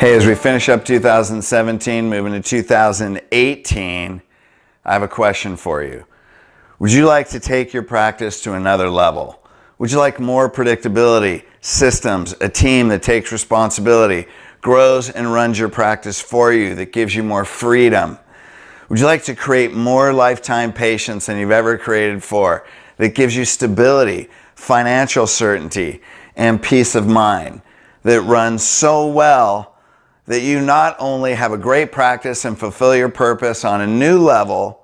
Hey, as we finish up 2017, moving to 2018, I have a question for you. Would you like to take your practice to another level? Would you like more predictability, systems, a team that takes responsibility, grows and runs your practice for you, that gives you more freedom? Would you like to create more lifetime patients than you've ever created before, that gives you stability, financial certainty, and peace of mind, that runs so well that you not only have a great practice and fulfill your purpose on a new level,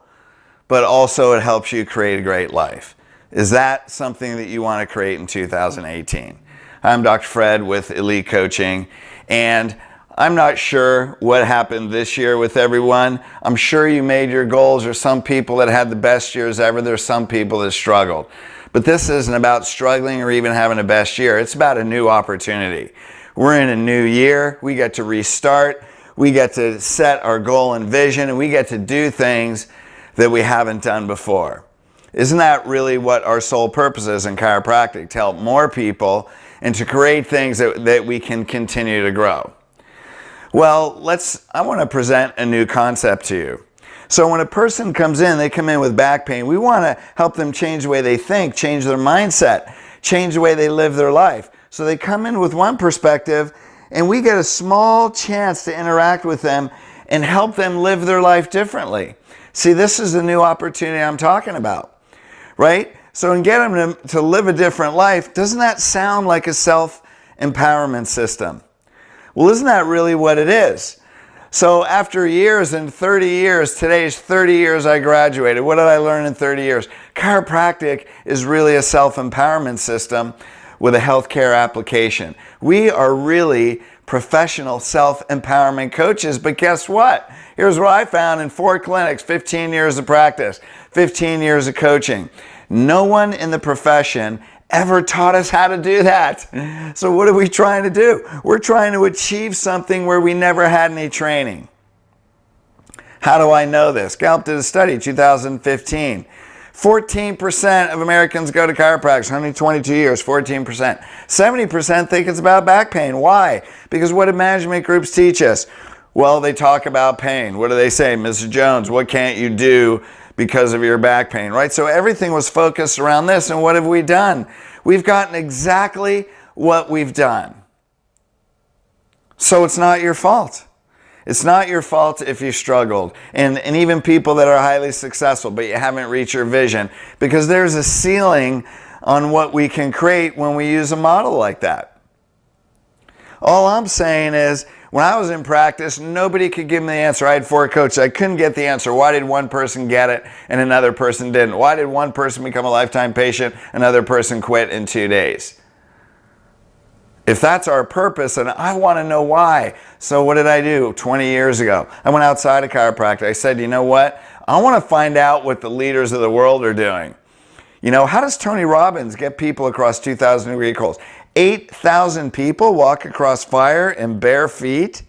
but also it helps you create a great life? Is that something that you want to create in 2018? I'm Dr. Fred with Elite Coaching, and I'm not sure what happened this year with everyone. I'm sure you made your goals. There's some people that had the best years ever. There's some people that struggled. But this isn't about struggling or even having a best year. It's about a new opportunity. We're in a new year. We get to restart. We get to set our goal and vision, and we get to do things that we haven't done before. Isn't that really what our sole purpose is in chiropractic? To help more people and to create things that we can continue to grow. Well, I want to present a new concept to you. So when a person comes in, they come in with back pain, we want to help them change the way they think, change their mindset, change the way they live their life. So they come in with one perspective, and we get a small chance to interact with them and help them live their life differently. See, this is the new opportunity I'm talking about, right? So in getting them to live a different life, doesn't that sound like a self-empowerment system? Well, isn't that really what it is? So after years and 30 years, today's 30 years I graduated. What did I learn in 30 years? Chiropractic is really a self-empowerment system with a healthcare application. We are really professional self-empowerment coaches, but guess what? Here's what I found in 4 clinics, 15 years of practice, 15 years of coaching. No one in the profession ever taught us how to do that. So what are we trying to do? We're trying to achieve something where we never had any training. How do I know this? Gallup did a study, 2015. 14% of Americans go to chiropractic, 122 years, 14%. 70% think it's about back pain. Why? Because what did management groups teach us? Well, they talk about pain. What do they say? Mr. Jones, what can't you do because of your back pain, right? So everything was focused around this, and what have we done? We've gotten exactly what we've done. So it's not your fault. It's not your fault if you struggled. And even people that are highly successful, but you haven't reached your vision, because there's a ceiling on what we can create when we use a model like that. All I'm saying is, when I was in practice, nobody could give me the answer. I had 4 coaches. I couldn't get the answer. Why did one person get it and another person didn't? Why did one person become a lifetime patient, another person quit in 2 days? If that's our purpose, and I want to know why. So what did I do 20 years ago? I went outside of chiropractic. I said, you know what? I want to find out what the leaders of the world are doing. You know, how does Tony Robbins get people across 2,000 degree coals? 8,000 people walk across fire in bare feet?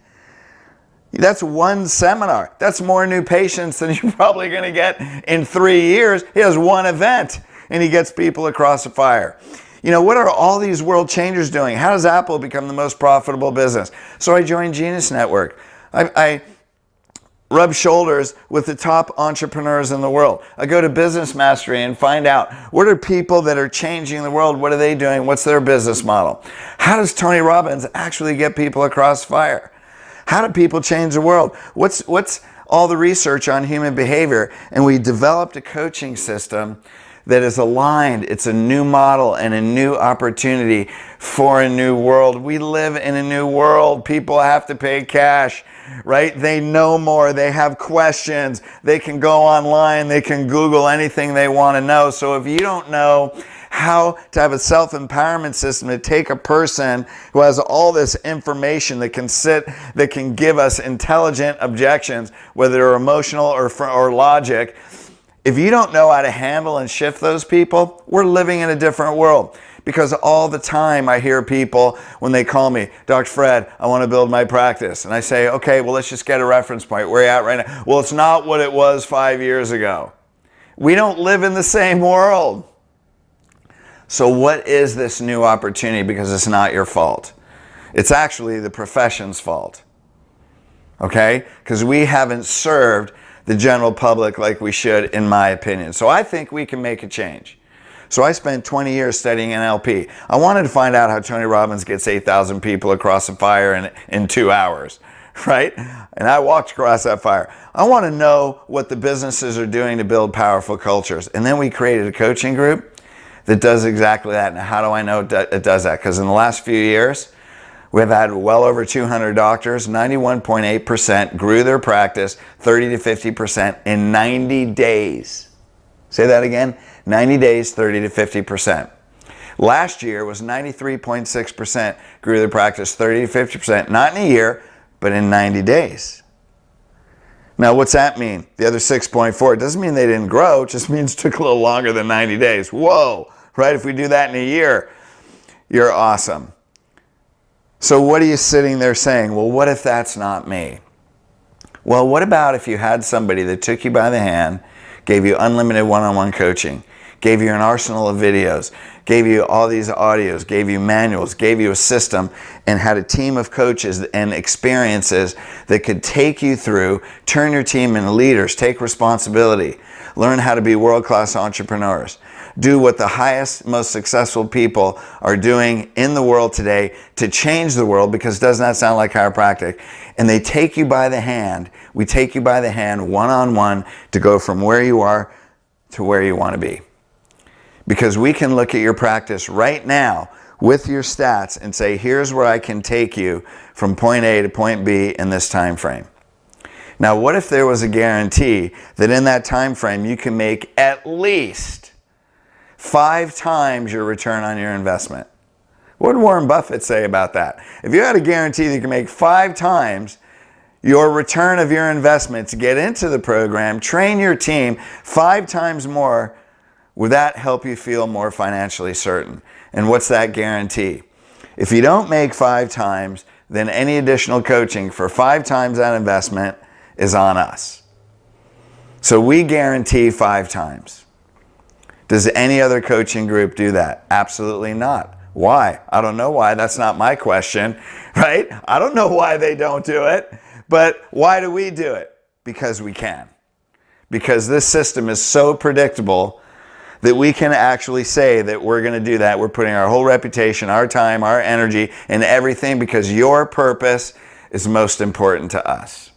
That's one seminar. That's more new patients than you're probably going to get in 3 years. He has one event, and he gets people across the fire. You know, what are all these world changers doing? How does Apple become the most profitable business? So I joined Genius Network. I rub shoulders with the top entrepreneurs in the world. I go to Business Mastery and find out, what are people that are changing the world? What are they doing? What's their business model? How does Tony Robbins actually get people across fire? How do people change the world? What's all the research on human behavior? And we developed a coaching system that is aligned. It's a new model and a new opportunity for a new world. We live in a new world. People have to pay cash, right? They know more. They have questions. They can go online. They can Google anything they want to know. So if you don't know how to have a self-empowerment system to take a person who has all this information that can give us intelligent objections, whether they're emotional or logic, if you don't know how to handle and shift those people, we're living in a different world. Because all the time I hear people, when they call me, Dr. Fred, I want to build my practice. And I say, okay, well, let's just get a reference point. Where are you at right now? Well, it's not what it was 5 years ago. We don't live in the same world. So what is this new opportunity? Because it's not your fault. It's actually the profession's fault. okay? Because we haven't served the general public like we should, in my opinion. So I think we can make a change. So I spent 20 years studying NLP. I wanted to find out how Tony Robbins gets 8,000 people across a fire in 2 hours, right? And I walked across that fire. I want to know what the businesses are doing to build powerful cultures. And then we created a coaching group that does exactly that. Now, how do I know it does that? Because in the last few years, we've had well over 200 doctors. 91.8% grew their practice 30 to 50% in 90 days. Say that again. 90 days, 30 to 50%. Last year was 93.6% grew their practice 30 to 50%, not in a year, but in 90 days. Now, what's that mean? The other 6.4, it doesn't mean they didn't grow, it just means it took a little longer than 90 days. Whoa, right? If we do that in a year, you're awesome. So what are you sitting there saying? Well, what if that's not me? Well, what about if you had somebody that took you by the hand, gave you unlimited one-on-one coaching, gave you an arsenal of videos, gave you all these audios, gave you manuals, gave you a system, and had a team of coaches and experiences that could take you through, turn your team into leaders, take responsibility, learn how to be world-class entrepreneurs, do what the highest, most successful people are doing in the world today to change the world, because doesn't that sound like chiropractic? And they take you by the hand, we take you by the hand one-on-one to go from where you are to where you want to be. Because we can look at your practice right now with your stats and say, here's where I can take you from point A to point B in this time frame. Now, what if there was a guarantee that in that time frame you can make at least 5 times your return on your investment? What would Warren Buffett say about that? If you had a guarantee that you can make 5 times your return of your investment to get into the program, train your team 5 times more, would that help you feel more financially certain? And what's that guarantee? If you don't make 5 times, then any additional coaching for 5 times that investment is on us. So we guarantee 5 times. Does any other coaching group do that? Absolutely not. Why? I don't know why. That's not my question, right? I don't know why they don't do it, but why do we do it? Because we can. Because this system is so predictable that we can actually say that we're going to do that. We're putting our whole reputation, our time, our energy, and everything, because your purpose is most important to us.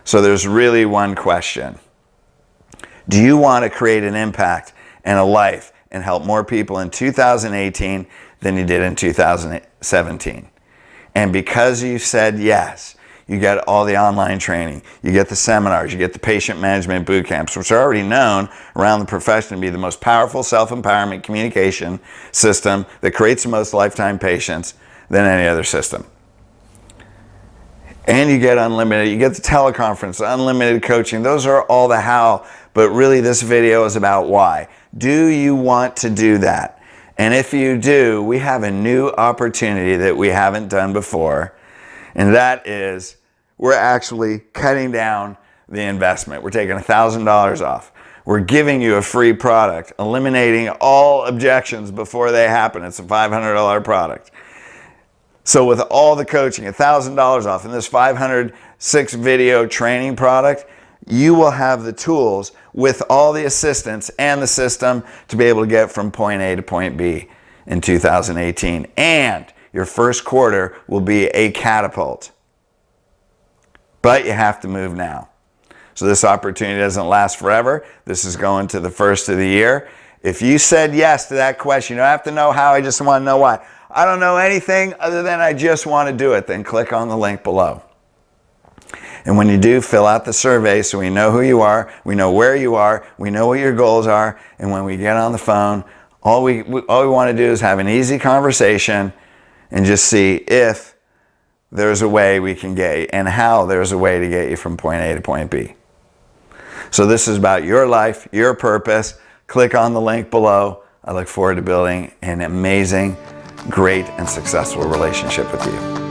So there's really one question. Do you want to create an impact and a life and help more people in 2018 than you did in 2017? And because you said yes, you get all the online training, you get the seminars, you get the patient management boot camps, which are already known around the profession to be the most powerful self-empowerment communication system that creates the most lifetime patients than any other system. And you get unlimited, you get the teleconference, unlimited coaching. Those are all the how, but really this video is about why. Do you want to do that? And if you do, we have a new opportunity that we haven't done before, and that is we're actually cutting down the investment. We're taking $1,000 off. We're giving you a free product, eliminating all objections before they happen. It's a $500 product. So with all the coaching, $1,000 off, and this 506 video training product, you will have the tools with all the assistance and the system to be able to get from point A to point B in 2018. And your first quarter will be a catapult. But you have to move now. So this opportunity doesn't last forever. This is going to the first of the year. If you said yes to that question, you don't have to know how, I just want to know why. I don't know anything other than I just want to do it. Then click on the link below. And when you do, fill out the survey so we know who you are, we know where you are, we know what your goals are, and when we get on the phone, all we want to do is have an easy conversation and just see if there's a way we can get you, and how there's a way to get you from point A to point B. So this is about your life, your purpose. Click on the link below. I look forward to building an amazing, great, and successful relationship with you.